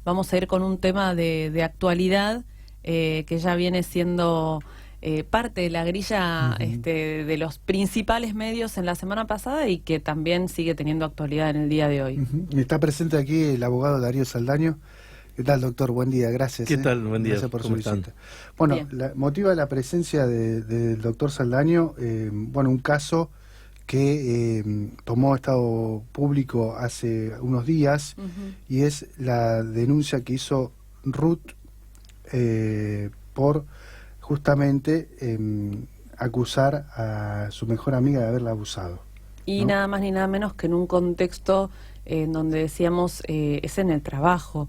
vamos a ir con un tema de actualidad que ya viene siendo parte de la grilla de los principales medios en la semana pasada y que también sigue teniendo actualidad en el día de hoy. Está presente aquí el abogado Darío Saldaño. ¿Qué tal, doctor? Buen día, gracias. ¿Qué tal? Buen día. Gracias por su visita. Están? Bueno, motiva la presencia del doctor Saldaño, bueno, un caso que tomó estado público hace unos días y es la denuncia que hizo Ruth por justamente acusar a su mejor amiga de haberla abusado. Y ¿no? nada más ni nada menos que en un contexto en donde decíamos es en el trabajo.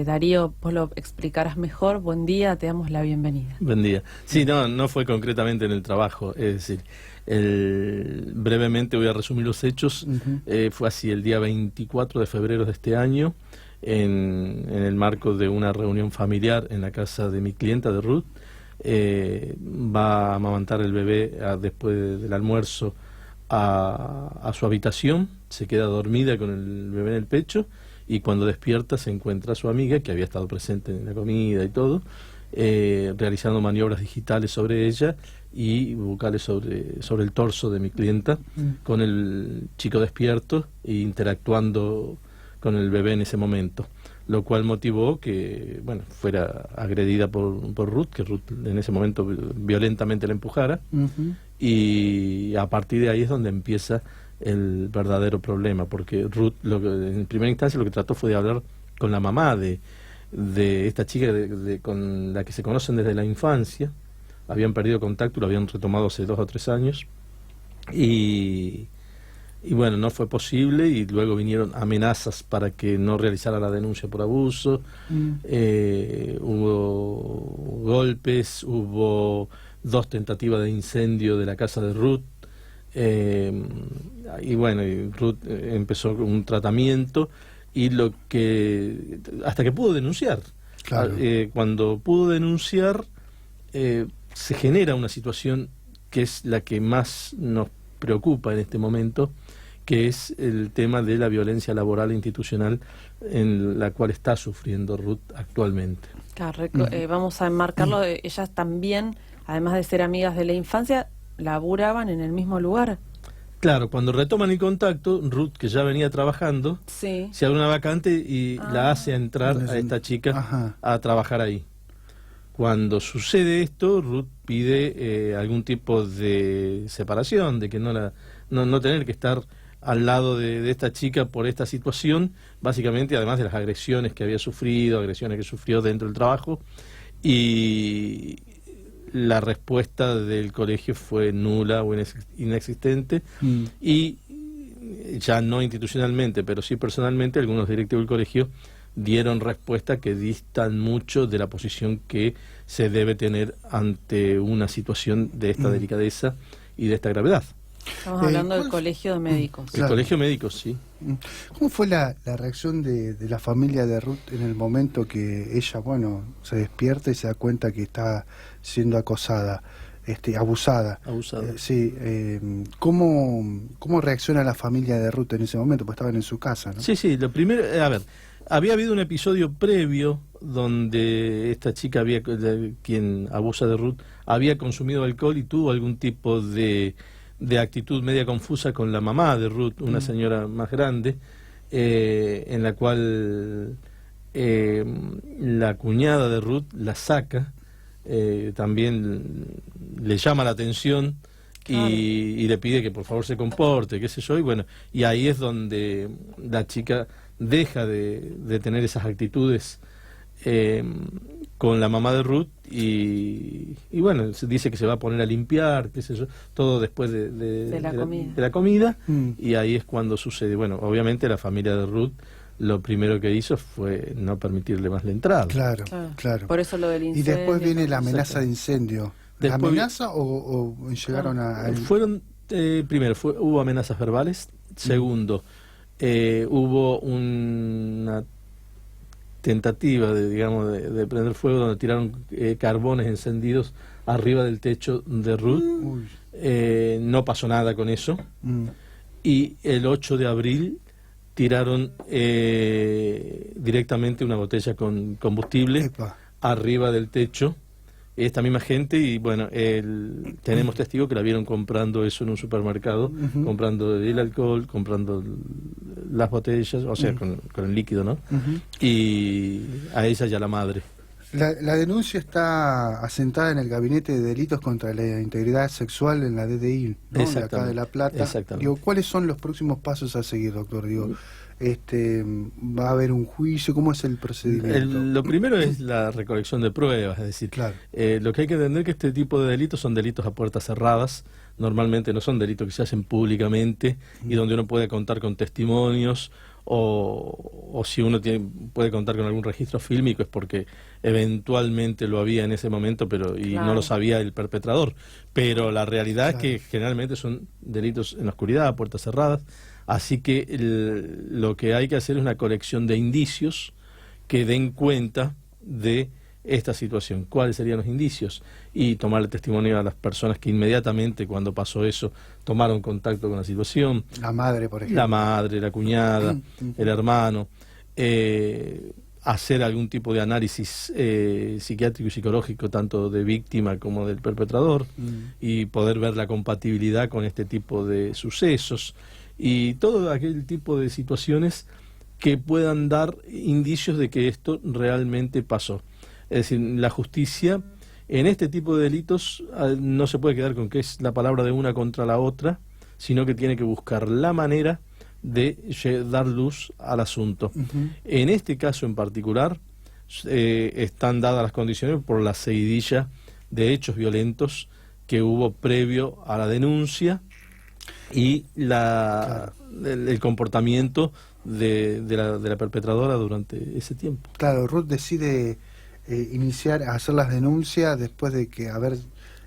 Darío, vos lo explicarás mejor. Buen día, te damos la bienvenida. Buen día. Sí, no fue concretamente en el trabajo, es decir, brevemente voy a resumir los hechos. Fue así el día 24 de febrero de este año, en el marco de una reunión familiar en la casa de mi clienta, de Ruth. Va a amamantar el bebé después del almuerzo a su habitación, se queda dormida con el bebé en el pecho y cuando despierta se encuentra a su amiga, que había estado presente en la comida y todo, realizando maniobras digitales sobre ella y bucales sobre el torso de mi clienta, con el chico despierto e interactuando con el bebé en ese momento, lo cual motivó que fuera agredida por Ruth, que Ruth en ese momento violentamente la empujara, y a partir de ahí es donde empieza el verdadero problema, porque Ruth en primera instancia lo que trató fue de hablar con la mamá de esta chica con la que se conocen desde la infancia. Habían perdido contacto, lo habían retomado hace 2 o 3 años y bueno, no fue posible, y luego vinieron amenazas para que no realizara la denuncia por abuso. Hubo golpes, hubo 2 tentativas de incendio de la casa de Ruth. Y Ruth empezó un tratamiento y hasta que pudo denunciar. Claro. Cuando pudo denunciar se genera una situación que es la que más nos preocupa en este momento, que es el tema de la violencia laboral e institucional en la cual está sufriendo Ruth actualmente. Claro, vamos a enmarcarlo, ellas también, además de ser amigas de la infancia, laburaban en el mismo lugar. Claro, cuando retoman el contacto, Ruth, que ya venía trabajando, se abre una vacante y la hace entrar a esta chica a trabajar ahí. Cuando sucede esto, Ruth pide algún tipo de separación, de que no tener que estar al lado de esta chica por esta situación, básicamente, además de las agresiones que había sufrido, agresiones que sufrió dentro del trabajo, y la respuesta del colegio fue nula o inexistente, y ya no institucionalmente, pero sí personalmente, algunos directivos del colegio dieron respuesta que distan mucho de la posición que se debe tener ante una situación de esta delicadeza y de esta gravedad. Estamos hablando del colegio de médicos. El colegio de médicos, sí. ¿Cómo fue la reacción de la familia de Ruth en el momento que ella, se despierta y se da cuenta que está siendo acosada, abusada? Sí. ¿Cómo reacciona la familia de Ruth en ese momento? Pues estaban en su casa, ¿no? Sí, lo primero, había habido un episodio previo donde esta chica, quien abusa de Ruth, había consumido alcohol y tuvo algún tipo de actitud media confusa con la mamá de Ruth, una señora más grande, en la cual la cuñada de Ruth la saca, también le llama la atención y le pide que por favor se comporte, qué sé yo, y ahí es donde la chica deja de tener esas actitudes con la mamá de Ruth y se dice que se va a poner a limpiar, qué sé yo, todo después de la comida, y ahí es cuando sucede. Obviamente la familia de Ruth lo primero que hizo fue no permitirle más la entrada. Claro. Por eso lo del incendio. Y después viene la amenaza de incendio. ¿La amenaza o llegaron a...? Primero, hubo amenazas verbales. Segundo, hubo una tentativa de prender fuego, donde tiraron carbones encendidos arriba del techo de Ruth. No pasó nada con eso. Y el 8 de abril tiraron directamente una botella con combustible Epa. arriba del techo. Esta misma gente, y bueno, tenemos testigos que la vieron comprando eso en un supermercado, comprando el alcohol, comprando las botellas, o sea, con el líquido, ¿no? Y a ella y a la madre. La denuncia está asentada en el Gabinete de Delitos contra la Integridad Sexual en la DDI, ¿no? De acá de La Plata. Exactamente. Digo, ¿cuáles son los próximos pasos a seguir, doctor? Digo, ¿va a haber un juicio? ¿Cómo es el procedimiento? Lo primero es la recolección de pruebas, es decir, Claro. lo que hay que entender es que este tipo de delitos son delitos a puertas cerradas, normalmente no son delitos que se hacen públicamente y donde uno puede contar con testimonios o si uno puede contar con algún registro fílmico es porque eventualmente lo había en ese momento no lo sabía el perpetrador, pero la realidad es que generalmente son delitos en la oscuridad, a puertas cerradas, así que lo que hay que hacer es una colección de indicios que den cuenta de esta situación. ¿Cuáles serían los indicios? Y tomarle testimonio a las personas que inmediatamente cuando pasó eso tomaron contacto con la situación. La madre, por ejemplo. La madre, la cuñada, el hermano. Hacer algún tipo de análisis psiquiátrico y psicológico tanto de víctima como del perpetrador y poder ver la compatibilidad con este tipo de sucesos y todo aquel tipo de situaciones que puedan dar indicios de que esto realmente pasó. Es decir, la justicia en este tipo de delitos no se puede quedar con que es la palabra de una contra la otra, sino que tiene que buscar la manera de dar luz al asunto. En este caso en particular están dadas las condiciones por la seguidilla de hechos violentos que hubo previo a la denuncia y el comportamiento de la perpetradora durante ese tiempo. Claro, Ruth decide hacer las denuncias después de haber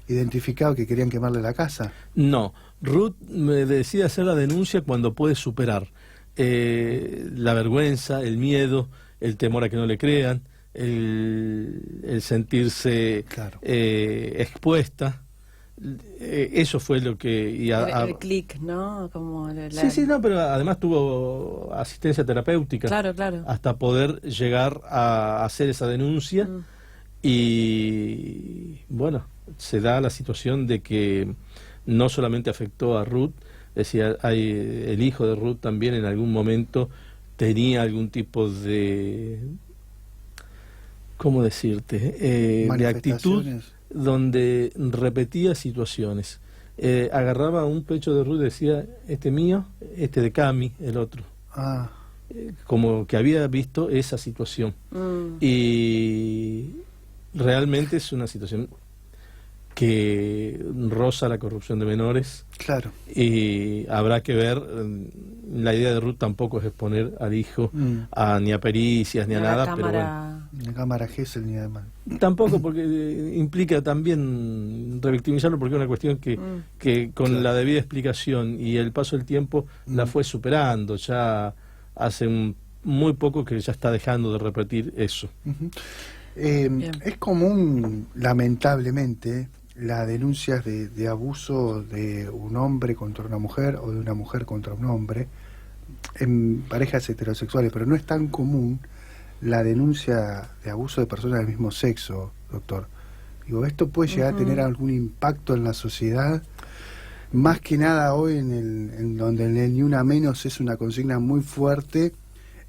identificado que querían quemarle la casa. No, Ruth decide hacer la denuncia cuando puede superar la vergüenza, el miedo, el temor a que no le crean, el sentirse expuesta. Eso fue lo que... el clic, ¿no? Como Sí, no, pero además tuvo asistencia terapéutica. Claro. Hasta poder llegar a hacer esa denuncia. Y bueno, se da la situación de que no solamente afectó a Ruth, es decir, el hijo de Ruth también en algún momento tenía algún tipo de... ¿Cómo decirte? De actitud donde repetía situaciones. Agarraba un pecho de Ruth y decía, este mío, este de Cami, el otro. Como que había visto esa situación. Y realmente es una situación que roza la corrupción de menores. Claro. Y habrá que ver, la idea de Ruth tampoco es exponer al hijo ni a pericias ni a nada, pero bueno. La cámara Gesell ni además. Tampoco, porque implica también revictimizarlo, porque es una cuestión que con la debida explicación y el paso del tiempo la fue superando. Ya hace muy poco que ya está dejando de repetir eso. Es común, lamentablemente, las denuncias de abuso de un hombre contra una mujer o de una mujer contra un hombre en parejas heterosexuales, pero no es tan común la denuncia de abuso de personas del mismo sexo, doctor. Digo, ¿esto puede llegar a tener algún impacto en la sociedad? Más que nada hoy en donde el Ni Una Menos es una consigna muy fuerte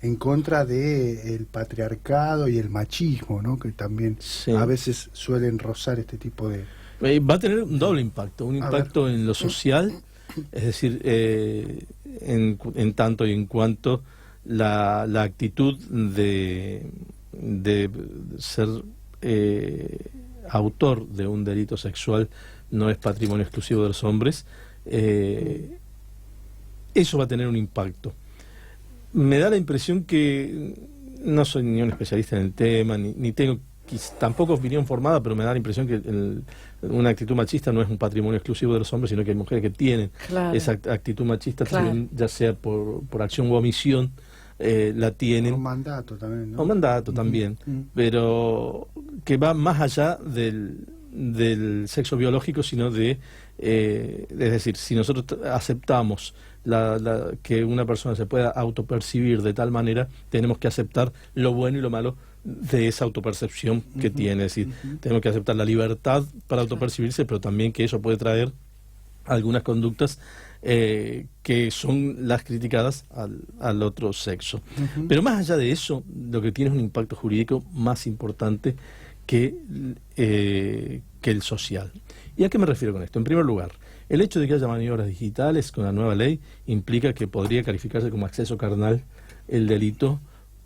en contra del patriarcado y el machismo, ¿no? Que también a veces suelen rozar este tipo de... Va a tener un doble impacto, un impacto en lo social, es decir, en tanto y en cuanto la actitud de ser autor de un delito sexual no es patrimonio exclusivo de los hombres. Eso va a tener un impacto. Me da la impresión que no soy ni un especialista en el tema, ni tengo tampoco opinión formada, pero me da la impresión que una actitud machista no es un patrimonio exclusivo de los hombres, sino que hay mujeres que tienen esa actitud machista, ya sea por acción u omisión, la tienen. O mandato también, ¿no? O mandato también, pero que va más allá del sexo biológico, sino de Es decir, si nosotros aceptamos que una persona se pueda autopercibir de tal manera, tenemos que aceptar lo bueno y lo malo de esa autopercepción que tiene. Es decir, tenemos que aceptar la libertad para autopercibirse, pero también que eso puede traer algunas conductas que son las criticadas al otro sexo. Pero más allá de eso, lo que tiene es un impacto jurídico más importante que el social. ¿Y a qué me refiero con esto? En primer lugar, el hecho de que haya maniobras digitales con la nueva ley implica que podría calificarse como acceso carnal el delito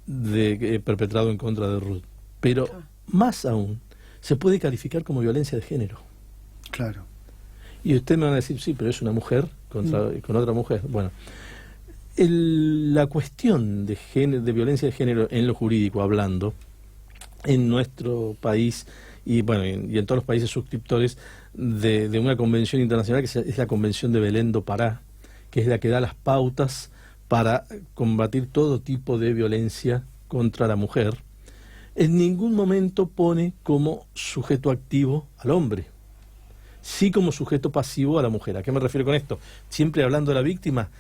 perpetrado en contra de Ruth. Pero más aún, se puede calificar como violencia de género. Claro. Y usted me va a decir, sí, pero es una mujer con otra mujer. Bueno, la cuestión de violencia de género en lo jurídico, hablando, en nuestro país y en todos los países suscriptores de una convención internacional que es la Convención de Belén do Pará, que es la que da las pautas para combatir todo tipo de violencia contra la mujer, en ningún momento pone como sujeto activo al hombre, sí como sujeto pasivo a la mujer. ¿A qué me refiero con esto? Siempre hablando de la víctima,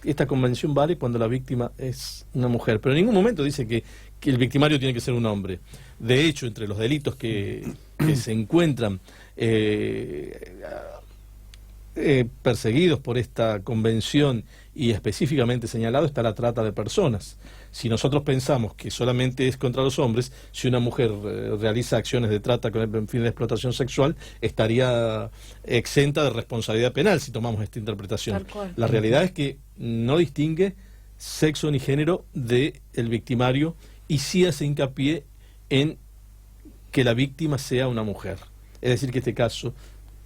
esta convención vale cuando la víctima es una mujer, pero en ningún momento dice que el victimario tiene que ser un hombre. De hecho, entre los delitos que se encuentran perseguidos por esta convención y específicamente señalado está la trata de personas. Si nosotros pensamos que solamente es contra los hombres, si una mujer realiza acciones de trata con el fin de explotación sexual, estaría exenta de responsabilidad penal si tomamos esta interpretación. La realidad es que no distingue sexo ni género del victimario y sí hace hincapié en que la víctima sea una mujer. Es decir, que este caso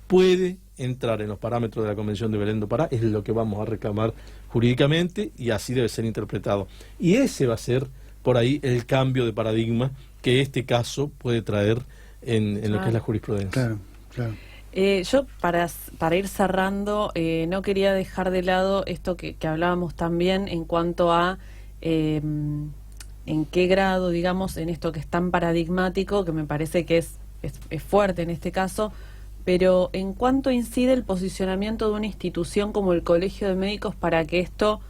puede entrar en los parámetros de la Convención de Belén do Pará, es lo que vamos a reclamar jurídicamente y así debe ser interpretado. Y ese va a ser, por ahí, el cambio de paradigma que este caso puede traer en lo que es la jurisprudencia. Claro, claro. Yo, para ir cerrando, no quería dejar de lado esto que hablábamos también en cuanto a en qué grado, digamos, en esto que es tan paradigmático, que me parece que es fuerte en este caso, pero ¿en cuánto incide el posicionamiento de una institución como el Colegio de Médicos para que esto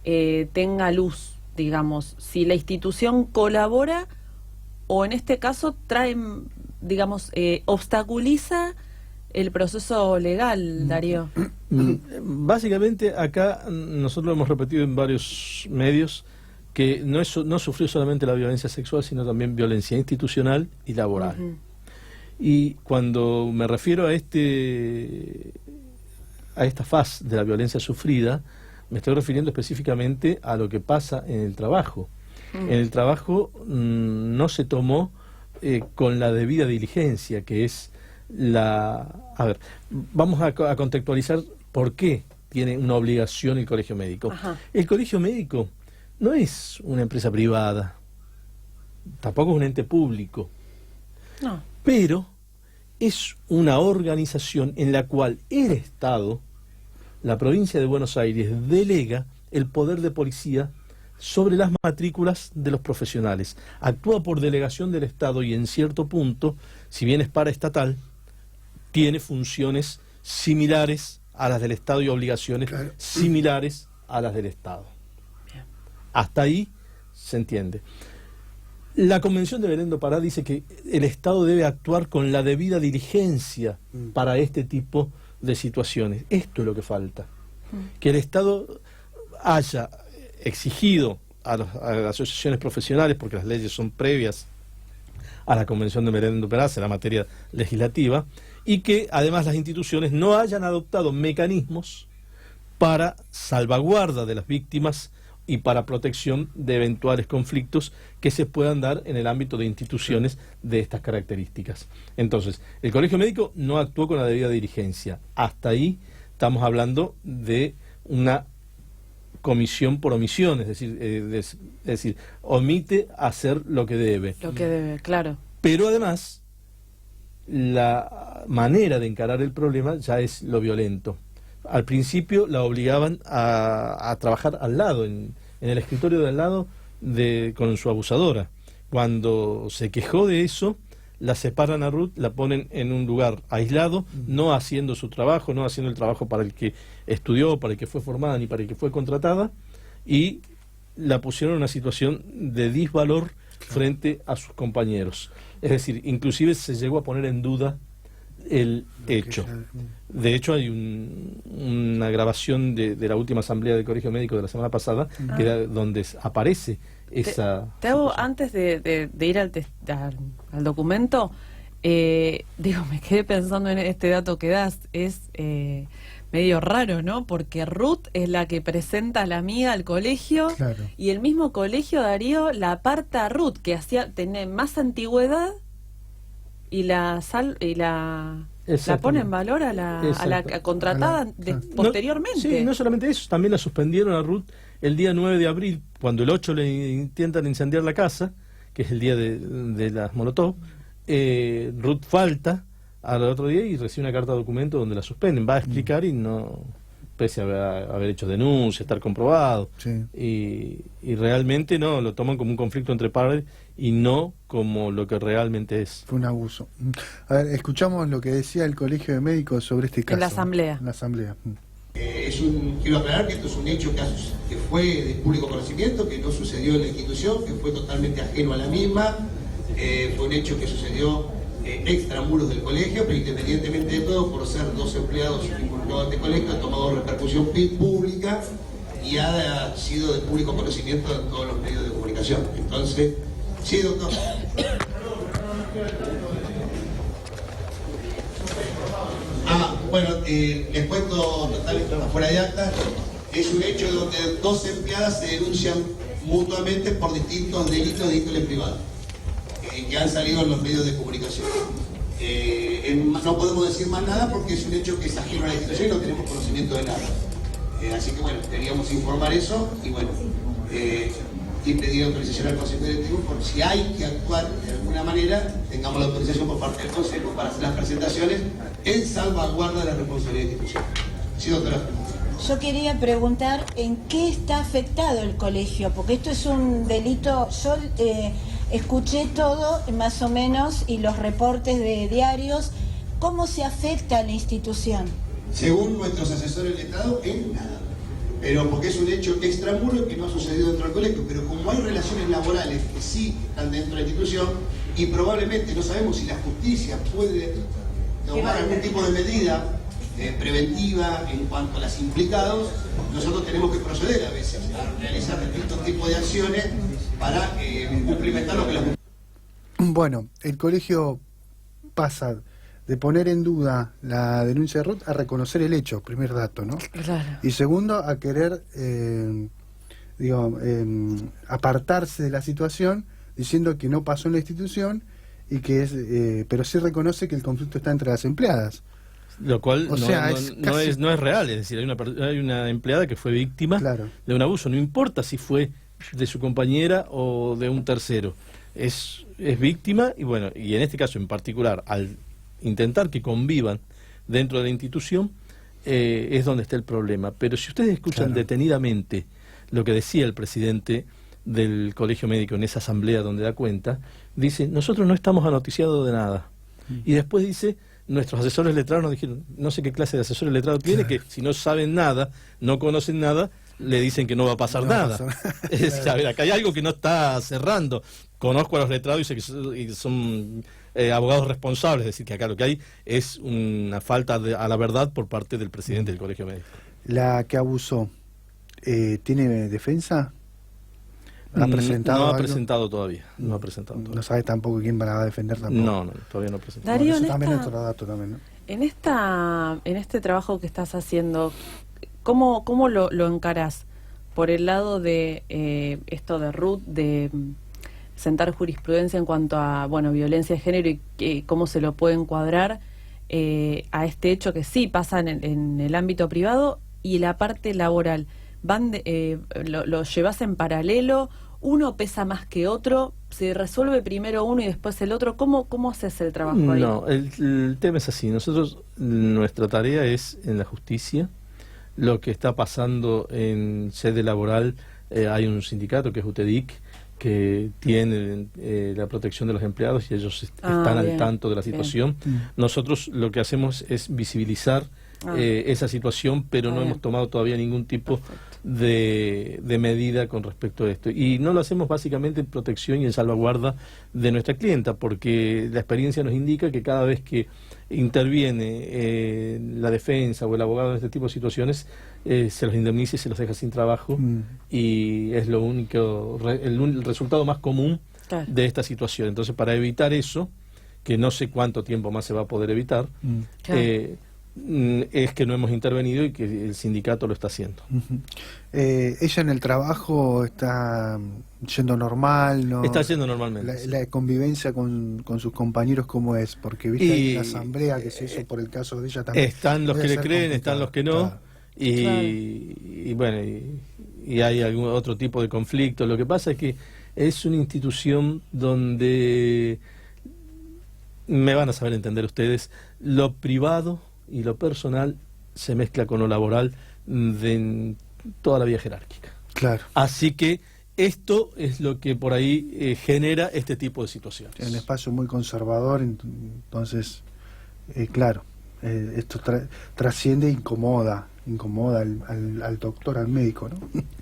tenga luz, digamos? Si la institución colabora o en este caso trae, digamos, obstaculiza el proceso legal, Darío. Básicamente acá nosotros hemos repetido en varios medios que no sufrió solamente la violencia sexual, sino también violencia institucional y laboral. Y cuando me refiero a esta faz de la violencia sufrida, me estoy refiriendo específicamente a lo que pasa en el trabajo. En el trabajo no se tomó con la debida diligencia, que es A ver, vamos a contextualizar por qué tiene una obligación el colegio médico. El colegio médico no es una empresa privada, tampoco es un ente público. No. Pero es una organización en la cual el Estado, la provincia de Buenos Aires, delega el poder de policía sobre las matrículas de los profesionales. Actúa por delegación del Estado y en cierto punto, si bien es paraestatal, tiene funciones similares a las del Estado y obligaciones similares a las del Estado. Bien. Hasta ahí se entiende. La Convención de Belén do Pará dice que el Estado debe actuar con la debida diligencia para este tipo de situaciones. Esto es lo que falta. Que el Estado haya exigido a las asociaciones profesionales, porque las leyes son previas a la Convención de Belén do Pará, será materia legislativa, y que además las instituciones no hayan adoptado mecanismos para salvaguarda de las víctimas y para protección de eventuales conflictos que se puedan dar en el ámbito de instituciones de estas características. Entonces, el Colegio Médico no actuó con la debida diligencia. Hasta ahí estamos hablando de una comisión por omisión, es decir, omite hacer lo que debe. Lo que debe, claro. Pero además, la manera de encarar el problema ya es lo violento. Al principio la obligaban a trabajar al lado, en el escritorio de al lado con su abusadora. Cuando se quejó de eso, la separan a Ruth, la ponen en un lugar aislado, no haciendo su trabajo, no haciendo el trabajo para el que estudió, para el que fue formada, ni para el que fue contratada, y la pusieron en una situación de disvalor frente a sus compañeros. Es decir, inclusive se llegó a poner en duda el hecho. De hecho, hay una grabación de la última asamblea del Colegio Médico de la semana pasada, que era donde aparece esa... Te hago, antes de ir al documento, digo, me quedé pensando en este dato que das, es medio raro, ¿no? Porque Ruth es la que presenta a la amiga al colegio, claro, y el mismo colegio, Darío, la aparta a Ruth, que tenía más antigüedad, y la pone en valor a la contratada posteriormente. Sí, no solamente eso, también la suspendieron a Ruth el día 9 de abril, cuando el 8 le intentan incendiar la casa, que es el día de las Molotov. Ruth falta al otro día y recibe una carta de documento donde la suspenden. Va a explicar y no, pese a haber hecho denuncia, estar comprobado. sí. Y realmente no, lo toman como un conflicto entre padres y no como lo que realmente es. Fue un abuso. A ver, escuchamos lo que decía el Colegio de Médicos sobre este caso. En la asamblea. En la asamblea. Quiero aclarar que esto es un hecho que fue de público conocimiento, que no sucedió en la institución, que fue totalmente ajeno a la misma. Fue un hecho que sucedió extramuros del colegio, pero independientemente de todo, por ser dos empleados involucrados de este colegio, ha tomado repercusión pública y ha sido de público conocimiento en todos los medios de comunicación. Entonces, sí, doctor. Bueno, les cuento totalmente fuera de acta. Es un hecho donde dos empleadas se denuncian mutuamente por distintos delitos de índole privada que han salido en los medios de comunicación. No podemos decir más nada porque es un hecho que es ajeno a la institución y no tenemos conocimiento de nada. Así que bueno, queríamos informar eso y bueno, y pedir autorización al Consejo Directivo por si hay que actuar de alguna manera, tengamos la autorización por parte del Consejo para hacer las presentaciones en salvaguarda de la responsabilidad institucional. Sí, doctora. Yo quería preguntar en qué está afectado el colegio, porque esto es un delito. Yo escuché todo más o menos y los reportes de diarios. ¿Cómo se afecta a la institución? Según nuestros asesores letrados, en nada. Pero porque es un hecho extramuro que no ha sucedido dentro del colegio, pero como hay relaciones laborales que sí están dentro de la institución y probablemente no sabemos si la justicia puede tomar algún tipo de medida preventiva en cuanto a los implicados, nosotros tenemos que proceder a veces a realizar distintos tipos de acciones para cumplimentar lo que la justicia. Bueno, el colegio pasa de poner en duda la denuncia de Ruth a reconocer el hecho, primer dato, ¿no? Claro. Y segundo, a querer apartarse de la situación diciendo que no pasó en la institución y que es, pero sí reconoce que el conflicto está entre las empleadas. Lo cual O sea, no es real, es decir, hay una empleada que fue víctima Claro. de un abuso, no importa si fue de su compañera o de un tercero, es víctima y bueno, y en este caso en particular, al intentar que convivan dentro de la institución, es donde está el problema. Pero si ustedes escuchan Claro. detenidamente lo que decía el presidente del Colegio Médico en esa asamblea donde da cuenta, dice, nosotros no estamos anoticiados de nada. Y después dice, nuestros asesores letrados nos dijeron, no sé qué clase de asesores letrados tiene, que si no saben nada, no conocen nada, le dicen que no va a pasar No va a nada. pasar. Es decir, a ver, acá hay algo que no está cerrando. Conozco a los letrados y sé que son abogados responsables, es decir, que acá lo que hay es una falta a la verdad por parte del presidente del Colegio Médico. La que abusó, ¿tiene defensa? ¿Ha presentado No ha algo? presentado todavía. No ha presentado No todavía. sabe tampoco quién va a defender tampoco. No, todavía no ha presentado. Darío, Bueno, eso en también esta- es otro dato también, ¿no? En este trabajo que estás haciendo, ¿cómo lo encarás? Por el lado de esto de Ruth, de sentar jurisprudencia en cuanto a violencia de género y cómo se lo puede encuadrar a este hecho que sí pasa en el ámbito privado y la parte laboral. ¿Lo llevas en paralelo? ¿Uno pesa más que otro? ¿Se resuelve primero uno y después el otro? ¿Cómo haces el trabajo ahí? No, el tema es así. Nosotros, nuestra tarea es en la justicia. Lo que está pasando en sede laboral, hay un sindicato que es UTEDIC, que tienen la protección de los empleados y ellos están al tanto de la situación. Nosotros lo que hacemos es visibilizar esa situación, pero no hemos tomado todavía ningún tipo de medida con respecto a esto. Y no lo hacemos básicamente en protección y en salvaguarda de nuestra clienta, porque la experiencia nos indica que cada vez que interviene la defensa o el abogado en este tipo de situaciones, se los indemniza y se los deja sin trabajo, y es lo único, el resultado más común de esta situación. Entonces, para evitar eso, que no sé cuánto tiempo más se va a poder evitar, es que no hemos intervenido y que el sindicato lo está haciendo. ¿Ella en el trabajo está yendo normal? ¿No? Está yendo normalmente. La convivencia con sus compañeros, ¿cómo es? Porque viste la asamblea que se hizo por el caso de ella también. Están los que le creen, están los que no, y bueno, y hay algún otro tipo de conflicto. Lo que pasa es que es una institución donde, me van a saber entender ustedes, lo privado y lo personal se mezcla con lo laboral de toda la vía jerárquica. Claro. Así que esto es lo que por ahí genera este tipo de situaciones. En un espacio muy conservador, entonces, claro, esto trasciende e incomoda al doctor, al médico, ¿no?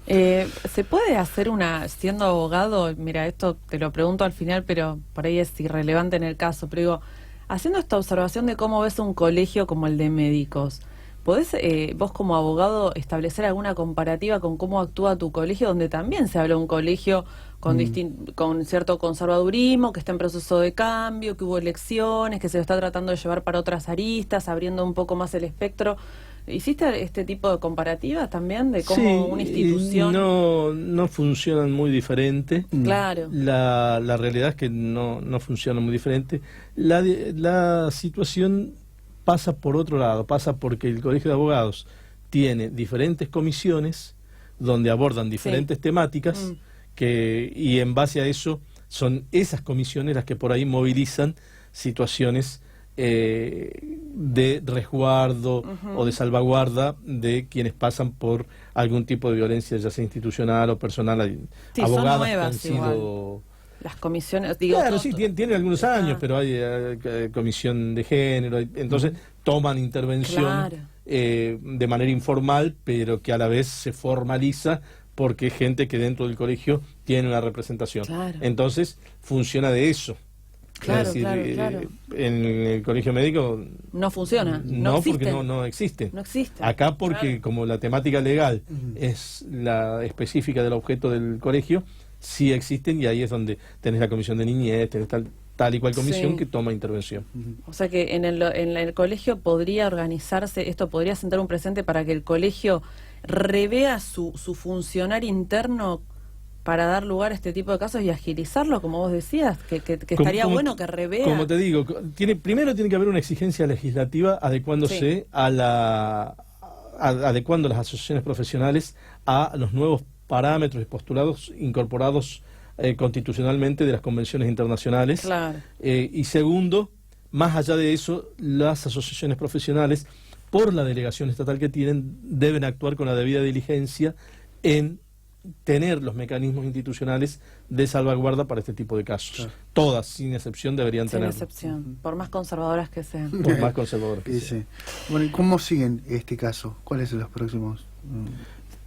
¿Se puede hacer siendo abogado, mira, esto te lo pregunto al final, pero por ahí es irrelevante en el caso, pero digo, haciendo esta observación de cómo ves un colegio como el de médicos, ¿podés vos como abogado establecer alguna comparativa con cómo actúa tu colegio, donde también se habla de un colegio con cierto conservadurismo, que está en proceso de cambio, que hubo elecciones, que se lo está tratando de llevar para otras aristas, abriendo un poco más el espectro? ¿Hiciste este tipo de comparativas también de cómo una institución...? No funcionan muy diferente. Claro. La realidad es que no funciona muy diferente. La situación pasa por otro lado, pasa porque el Colegio de Abogados tiene diferentes comisiones donde abordan diferentes temáticas y en base a eso son esas comisiones las que por ahí movilizan situaciones de resguardo o de salvaguarda de quienes pasan por algún tipo de violencia, ya sea institucional o personal. Abogadas son nuevas, que han sido... Las comisiones, digo... Claro, sí, tienen algunos años, pero hay comisión de género, entonces toman intervención de manera informal, pero que a la vez se formaliza porque es gente que dentro del colegio tiene una representación. Entonces funciona de eso. Claro, es decir, claro. En el colegio médico no funciona, no porque no existe. No existe. Acá porque como la temática legal es la específica del objeto del colegio, sí existen, y ahí es donde tenés la comisión de niñez, tenés tal y cual comisión que toma intervención. O sea que en el colegio podría organizarse, esto podría sentar un precedente para que el colegio revea su funcionar interno para dar lugar a este tipo de casos y agilizarlo, como vos decías, que estaría bueno que revea. Como te digo, primero tiene que haber una exigencia legislativa adecuándose adecuando las asociaciones profesionales a los nuevos parámetros y postulados incorporados constitucionalmente de las convenciones internacionales. Y segundo, más allá de eso, las asociaciones profesionales, por la delegación estatal que tienen, deben actuar con la debida diligencia en tener los mecanismos institucionales de salvaguarda para este tipo de casos. Todas, sin excepción, deberían tenerlo. Sin excepción, por más conservadoras que sean. Por más conservadoras que sean. Bueno, ¿y cómo siguen este caso? ¿Cuáles son los próximos?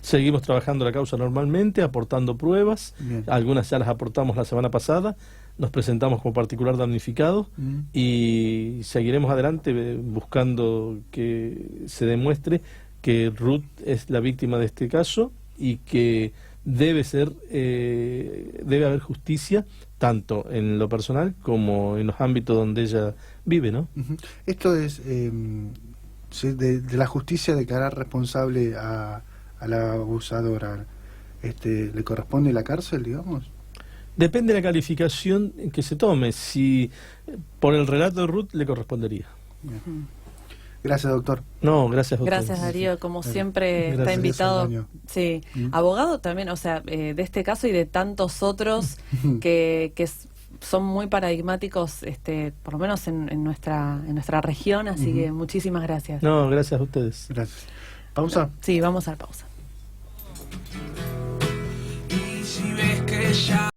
Seguimos trabajando la causa normalmente, aportando pruebas. Algunas ya las aportamos la semana pasada. Nos presentamos como particular damnificado y seguiremos adelante buscando que se demuestre que Ruth es la víctima de este caso y que debe haber justicia tanto en lo personal como en los ámbitos donde ella vive, ¿no? Esto es de la justicia declarar responsable a la abusadora. ¿Le corresponde la cárcel, digamos? Depende de la calificación que se tome. Si por el relato de Ruth le correspondería. Gracias, doctor. No, gracias a ustedes. Gracias, Darío. Como siempre está invitado. Sí, abogado también, o sea, de este caso y de tantos otros que son muy paradigmáticos, por lo menos en nuestra región. Así que muchísimas gracias. No, gracias a ustedes. Gracias. ¿Pausa? Sí, vamos a la pausa. Y si ves que ya